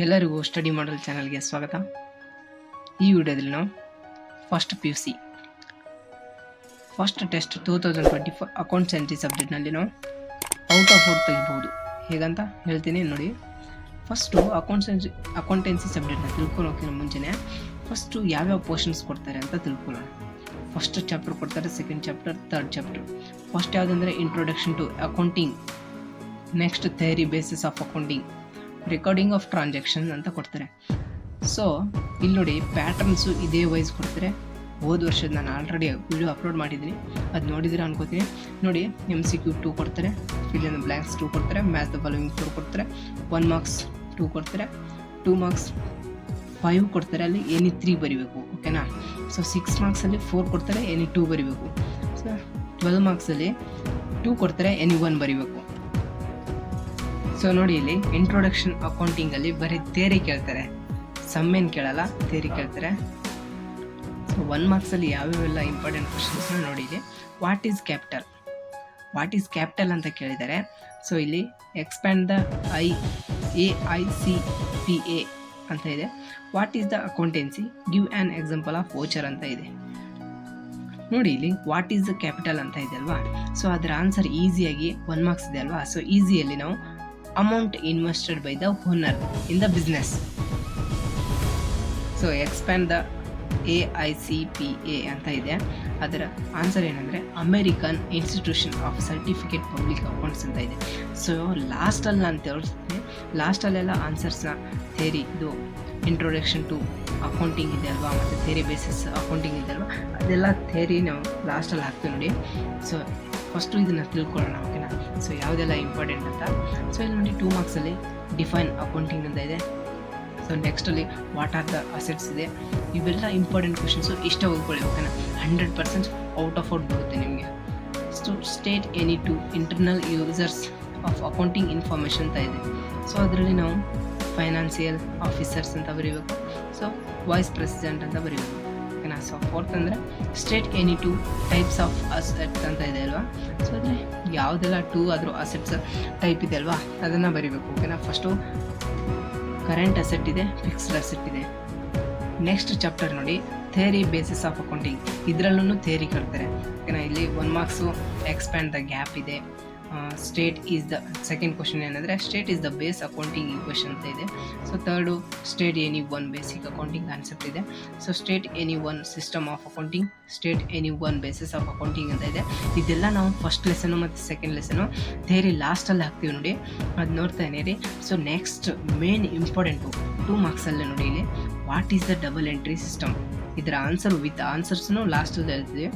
ಎಲ್ಲರಿಗೂ ಸ್ಟಡಿ ಮಾಡಲ್ ಚಾನಲ್ಗೆ ಸ್ವಾಗತ. ಈ ವಿಡಿಯೋದಲ್ಲಿ ನಾವು first PUC first test 2024 accounts entry ಸಬ್ಜೆಕ್ಟ್ನಲ್ಲಿ ನಾವು ಔಟ್ ಆಫ್ ಔಟ್ ತೆಗಿಬಹುದು ಹೇಗಂತ ಹೇಳ್ತೀನಿ ನೋಡಿ. ಫಸ್ಟು ಅಕೌಂಟೆನ್ಸಿ ಸಬ್ಜೆಕ್ಟ್ನ ತಿಳ್ಕೊಳ್ಳೋಕ್ಕಿಂತ ಮುಂಚೆನೇ ಫಸ್ಟು ಯಾವ್ಯಾವ ಪೋರ್ಷನ್ಸ್ ಕೊಡ್ತಾರೆ ಅಂತ ತಿಳ್ಕೊಳ್ಳೋಣ. ಫಸ್ಟ್ ಚಾಪ್ಟರ್ ಕೊಡ್ತಾರೆ, second chapter, third chapter. First ಯಾವುದಂದರೆ introduction to accounting, next theory basis of accounting, recording of transaction ಅಂತ ಕೊಡ್ತಾರೆ. ಸೊ ಇಲ್ಲಿ ನೋಡಿ ಪ್ಯಾಟರ್ನ್ಸು ಇದೇ ವೈಸ್ ಕೊಡ್ತಾರೆ. ಹೋದ ವರ್ಷದ ನಾನು ಆಲ್ರೆಡಿ ವಿಡಿಯೋ ಅಪ್ಲೋಡ್ ಮಾಡಿದ್ದೀನಿ, ಅದು ನೋಡಿದ್ರೆ ಅನ್ಕೋತೀನಿ. ನೋಡಿ MCQ 2 ಕೊಡ್ತಾರೆ, ಫಿಲ್ ಇನ್ ಬ್ಲ್ಯಾಂಕ್ಸ್ 2 ಕೊಡ್ತಾರೆ, ಮ್ಯಾಥ್ ದ ಫಾಲೋವಿಂಗ್ 4 ಕೊಡ್ತಾರೆ, 1 ಮಾರ್ಕ್ಸ್ 2 ಕೊಡ್ತಾರೆ, 2 ಮಾರ್ಕ್ಸ್ 5 ಕೊಡ್ತಾರೆ, ಅಲ್ಲಿ ಎನಿ 3 ಬರಿಬೇಕು, ಓಕೆನಾ. ಸೊ 6 ಮಾರ್ಕ್ಸಲ್ಲಿ 4 ಕೊಡ್ತಾರೆ, ಎನಿ 2 ಬರಿಬೇಕು. ಸೊ 12 ಮಾರ್ಕ್ಸಲ್ಲಿ 2 ಕೊಡ್ತಾರೆ, ಎನಿ 1 ಬರಿಬೇಕು. ಸೊ ನೋಡಿ ಇಲ್ಲಿ ಇಂಟ್ರೊಡಕ್ಷನ್ ಅಕೌಂಟಿಂಗಲ್ಲಿ ಬರೀ ಥಿಯರಿ ಕೇಳ್ತಾರೆ, ಸಮ್ಮೇನು ಕೇಳಲ್ಲ, ಥಿಯರಿ ಕೇಳ್ತಾರೆ. ಸೊ 1 ಮಾರ್ಕ್ಸಲ್ಲಿ ಯಾವ್ಯಾವೆಲ್ಲ ಇಂಪಾರ್ಟೆಂಟ್ ಕ್ವಶನ್ಸ್ನ ನೋಡಿ. ಇಲ್ಲಿ ವಾಟ್ ಈಸ್ ಕ್ಯಾಪಿಟಲ್ ಅಂತ ಕೇಳಿದ್ದಾರೆ. ಸೊ ಇಲ್ಲಿ ಎಕ್ಸ್ಪ್ಯಾಂಡ್ ದ AICPA ಅಂತ ಇದೆ. What is the accountancy, give an example of voucher ಅಂತ ಇದೆ. ನೋಡಿ ಇಲ್ಲಿ ವಾಟ್ ಈಸ್ ದ ಕ್ಯಾಪಿಟಲ್ ಅಂತ ಇದೆ ಅಲ್ವಾ. ಸೊ ಅದರ ಆನ್ಸರ್ ಈಸಿಯಾಗಿ 1 ಮಾರ್ಕ್ಸ್ ಇದೆ ಅಲ್ವಾ. ಸೊ ಈಸಿಯಲ್ಲಿ ನಾವು amount invested by the owner in the business. So expand the AICPA ಅಂತ ಇದೆ. ಅದರ ಆನ್ಸರ್ ಏನಂದರೆ American institution of certificate public accounts ಅಂತ ಇದೆ. ಸೊ ಲಾಸ್ಟಲ್ಲಿ ನಾನು ತೋರಿಸ್ತೀನಿ, ಲಾಸ್ಟಲ್ಲೆಲ್ಲ ಆನ್ಸರ್ಸ್ನ ಥೇರಿ, ಇದು ಇಂಟ್ರೊಡಕ್ಷನ್ ಟು ಅಕೌಂಟಿಂಗ್ ಇದೆ ಅಲ್ವಾ, ಮತ್ತು ಥೇರಿ ಬೇಸಿಸ್ ಅಕೌಂಟಿಂಗ್ ಇದೆ ಅಲ್ವಾ, ಅದೆಲ್ಲ ಥೇರಿ ನಾವು ಲಾಸ್ಟಲ್ಲಿ ಹಾಕ್ತೀವಿ ನೋಡಿ. ಸೊ ಫಸ್ಟು ಇದನ್ನು ತಿಳ್ಕೊಳ್ಳೋಣ, ಓಕೆನಾ. ಸೊ ಯಾವುದೆಲ್ಲ ಇಂಪಾರ್ಟೆಂಟ್ ಅಂತ. ಸೊ ಇಲ್ಲಿ ನೋಡಿ 2 ಮಾರ್ಕ್ಸಲ್ಲಿ ಡಿಫೈನ್ ಅಕೌಂಟಿಂಗ್ ಅಂತ ಇದೆ. ಸೊ ನೆಕ್ಸ್ಟಲ್ಲಿ ವಾಟ್ ಆರ್ ದ ಅಸೆಟ್ಸ್ ಇದೆ. ಇವೆಲ್ಲ ಇಂಪಾರ್ಟೆಂಟ್ ಕ್ವಶನ್ಸು ಇಷ್ಟ ಓದ್ಕೊಳ್ಳಿ, ಓಕೆನಾ. 100% ಔಟ್ ಆಫ್ ಔಟ್ ಬರುತ್ತೆ ನಿಮಗೆ. So state any to internal users of accounting information ಅಂತ ಇದೆ. ಸೊ ಅದರಲ್ಲಿ ನಾವು ಫೈನಾನ್ಸಿಯಲ್ ಆಫೀಸರ್ಸ್ ಅಂತ ಬರೀಬೇಕು. ಸೊ ವೈಸ್ ಪ್ರೆಸಿಡೆಂಟ್ ಅಂತ ಬರೀಬೇಕು, ಓಕೆನಾ. ಸೊ ಫೋರ್ತ್ ಅಂದರೆ state any two types of assets ಅಂತ ಇದೆ ಅಲ್ವಾ. ಸೊ ಅಂದರೆ ಯಾವುದೆಲ್ಲ 2 ಆದರೂ ಅಸೆಟ್ಸ್ ಟೈಪ್ ಇದೆ ಅಲ್ವಾ, ಅದನ್ನು ಬರೀಬೇಕು, ಓಕೆನಾ. ಫಸ್ಟು ಕರೆಂಟ್ ಅಸೆಟ್ ಇದೆ, ಫಿಕ್ಸ್ಡ್ ಅಸೆಟ್ ಇದೆ. ನೆಕ್ಸ್ಟ್ ಚಾಪ್ಟರ್ ನೋಡಿ ಥಿಯರಿ ಬೇಸಿಸ್ ಆಫ್ ಅಕೌಂಟಿಂಗ್, ಇದರಲ್ಲೂ ಥಿಯರಿ ಕೇಳ್ತಾರೆ, ಓಕೆನಾ. ಇಲ್ಲಿ 1 ಮಾರ್ಕ್ಸು ಎಕ್ಸ್ಪ್ಯಾಂಡ್ ದ ಗ್ಯಾಪ್ ಇದೆ. State is the second question ಏನಂದರೆ state is the base accounting equation ಅಂತ ಇದೆ. So third state any 1 basic accounting concept ಇದೆ. So state any 1 system of accounting, state any 1 basis of accounting ಅಂತ ಇದೆ. ಇದೆಲ್ಲ ನಾವು first lesson ಮತ್ತು second lesson theory ಲಾಸ್ಟಲ್ಲಿ ಹಾಕ್ತೀವಿ ನೋಡಿ, ಅದು ನೋಡ್ತಾ ಇರಿ. ಸೊ ನೆಕ್ಸ್ಟ್ ಮೇನ್ ಇಂಪಾರ್ಟೆಂಟು 2 ಮಾರ್ಕ್ಸಲ್ಲೇ ನೋಡಿ ಇಲ್ಲಿ what is the double entry system, ಇದರ ಆನ್ಸರ್ ವಿತ್ ಆನ್ಸರ್ಸ್ನು ಲಾಸ್ಟಲ್ಲಿ ಹೇಳ್ತೀವಿ.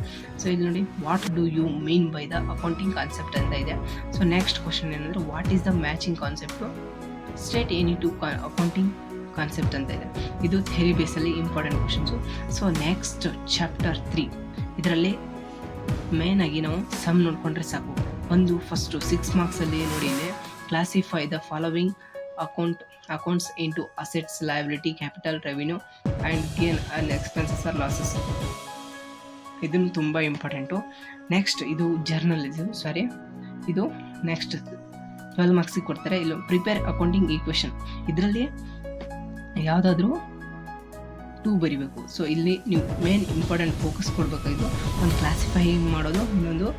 ಸೊ ಇಲ್ಲಿ ನೋಡಿ what do you mean by the accounting concept ಅಂತ ಇದೆ. ಸೊ ನೆಕ್ಸ್ಟ್ ಕ್ವಶನ್ ಏನಂದರೆ what is the matching concept, state any two accounting concept ಅಂತ ಇದೆ. ಇದು ಥಿಯರಿ ಬೇಸಲ್ಲಿ important questions. So next chapter 3, ಇದರಲ್ಲಿ ಮೇಯ್ನಾಗಿ ನಾವು ಸಮ್ ನೋಡಿಕೊಂಡ್ರೆ ಸಾಕು. ಒಂದು ಫಸ್ಟು 6 ಮಾರ್ಕ್ಸಲ್ಲಿ ನೋಡಿ ಇದೆ classify the following accounts into assets, liability, capital, revenue and gain and expenses or losses. ಇದನ್ನು ತುಂಬ ಇಂಪಾರ್ಟೆಂಟು. ನೆಕ್ಸ್ಟ್ ಇದು ಇದು ನೆಕ್ಸ್ಟ್ 12 ಮಾರ್ಕ್ಸಿಗೆ ಕೊಡ್ತಾರೆ. ಇಲ್ಲಿ ಪ್ರಿಪೇರ್ ಅಕೌಂಟಿಂಗ್ ಈಕ್ವೇಷನ್, ಇದರಲ್ಲಿ ಯಾವುದಾದ್ರೂ 2 ಬರಿಬೇಕು. ಸೊ ಇಲ್ಲಿ ನೀವು ಮೇನ್ ಇಂಪಾರ್ಟೆಂಟ್ ಫೋಕಸ್ ಕೊಡಬೇಕಾಗಿದ್ದು ಒಂದು ಕ್ಲಾಸಿಫೈಯಿಂಗ್ ಮಾಡೋದು, ಇನ್ನೊಂದು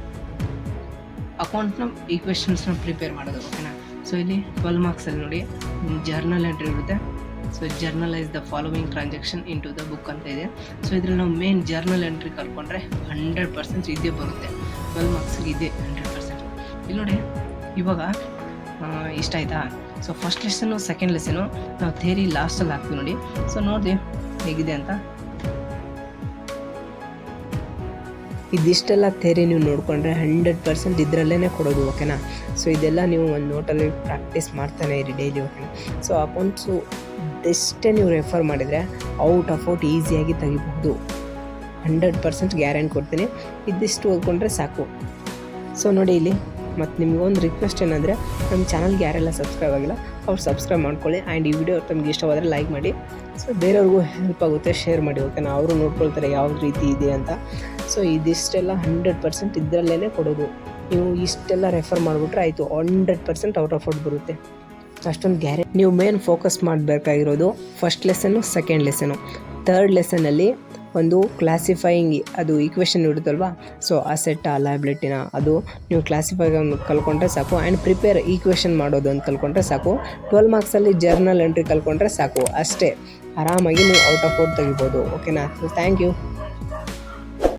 ಅಕೌಂಟ್ನ ಈಕ್ವೇಷನ್ಸ್ನ ಪ್ರಿಪೇರ್ ಮಾಡೋದು, ಓಕೆನಾ. ಸೊ ಇಲ್ಲಿ 12 ಮಾರ್ಕ್ಸಲ್ಲಿ ನೋಡಿ ಜರ್ನಲ್ ಎಂಟ್ರಿ ಇರುತ್ತೆ. So journalise the following transaction into the book ಅಂತ ಇದೆ. ಸೊ ಇದ್ರಲ್ಲಿ ನಾವು ಮೇನ್ ಜರ್ನಲ್ ಎಂಟ್ರಿ ಕಲ್ತ್ಕೊಂಡ್ರೆ 100% ಇದೇ ಬರುತ್ತೆ. 12 ಮಾರ್ಕ್ಸಿಗೆ ಇದೆ 100%. ಇಲ್ಲಿ ನೋಡಿ ಇವಾಗ ಇಷ್ಟ ಆಯಿತಾ. So first lesson second lesson ನಾವು ಥಿಯರಿ ಲಾಸ್ಟಲ್ಲಿ ಹಾಕ್ತೀವಿ ನೋಡಿ. ಸೊ ನೋಡಿದೆ ಹೇಗಿದೆ ಅಂತ. ಇದಿಷ್ಟೆಲ್ಲ ಥಿಯರಿ ನೀವು ನೋಡಿಕೊಂಡ್ರೆ 100% ಇದರಲ್ಲೇ ಕೊಡೋದು, ಓಕೆನಾ. ಸೊ ಇದೆಲ್ಲ ನೀವು ಒಂದು ನೋಟಲ್ಲಿ ಪ್ರಾಕ್ಟೀಸ್ ಮಾಡ್ತಾನೆ ಇರಿ ಡೈಲಿ, ಓಕೆನಾ. ಸೊ ಅಕೌಂಟ್ಸು ಇದಿಷ್ಟೇ ನೀವು ರೆಫರ್ ಮಾಡಿದರೆ ಔಟ್ ಆಫ್ ಔಟ್ ಈಸಿಯಾಗಿ ತೆಗಿಬಹುದು, 100% ಗ್ಯಾರಂಟಿ ಕೊಡ್ತೀನಿ. ಇದಿಷ್ಟು ಓದ್ಕೊಂಡ್ರೆ ಸಾಕು. ಸೊ ನೋಡಿ ಇಲ್ಲಿ ಮತ್ತು ನಿಮಗೊಂದು ರಿಕ್ವೆಸ್ಟ್ ಏನಂದರೆ ನಮ್ಮ ಚಾನಲ್ಗೆ ಯಾರೆಲ್ಲ ಸಬ್ಸ್ಕ್ರೈಬ್ ಆಗಿಲ್ಲ ಅವ್ರು ಸಬ್ಸ್ಕ್ರೈಬ್ ಮಾಡ್ಕೊಳ್ಳಿ. ಆ್ಯಂಡ್ ಈ ವಿಡಿಯೋ ತಮಗೆ ಇಷ್ಟವಾದರೆ ಲೈಕ್ ಮಾಡಿ. ಸೊ ಬೇರೆಯವ್ರಿಗೂ ಹೆಲ್ಪ್ ಆಗುತ್ತೆ, ಶೇರ್ ಮಾಡಿ, ಓಕೆನಾ. ಅವರು ನೋಡ್ಕೊಳ್ತಾರೆ ಯಾವ ರೀತಿ ಇದೆ ಅಂತ. ಸೊ ಇದಿಷ್ಟೆಲ್ಲ 100% ಇದರಲ್ಲೇ ಕೊಡೋದು. ನೀವು ಇಷ್ಟೆಲ್ಲ ರೆಫರ್ ಮಾಡಿಬಿಟ್ರೆ ಆಯಿತು, 100% ಔಟ್ ಆಫ್ ಔಟ್ ಬರುತ್ತೆ. ಅಷ್ಟೊಂದು ನೀವು ಮೇನ್ ಫೋಕಸ್ ಮಾಡಬೇಕಾಗಿರೋದು first lesson, second lesson. Third ಲೆಸನಲ್ಲಿ ಒಂದು ಕ್ಲಾಸಿಫೈಯಿಂಗ್ ಅದು ಈಕ್ವೇಷನ್ ಇರುತ್ತಲ್ವಾ, ಸೊ ಅಸೆಟ್ ಲಯಬಿಲಿಟಿನ ಅದು ನೀವು ಕ್ಲಾಸಿಫೈ ಕಲ್ಕೊಂಡ್ರೆ ಸಾಕು. ಆ್ಯಂಡ್ ಪ್ರಿಪೇರ್ ಈಕ್ವೇಷನ್ ಮಾಡೋದು ಅಂತ ಕಲ್ಕೊಂಡ್ರೆ ಸಾಕು. 12 ಮಾರ್ಕ್ಸಲ್ಲಿ ಜರ್ನಲ್ ಎಂಟ್ರಿ ಕಲ್ಕೊಂಡ್ರೆ ಸಾಕು, ಅಷ್ಟೇ. ಆರಾಮಾಗಿ ನೀವು ಔಟ್ ಆಫ್ ಔಟ್ ತೆಗಿಬೋದು. ಓಕೆನಾ? So thank you.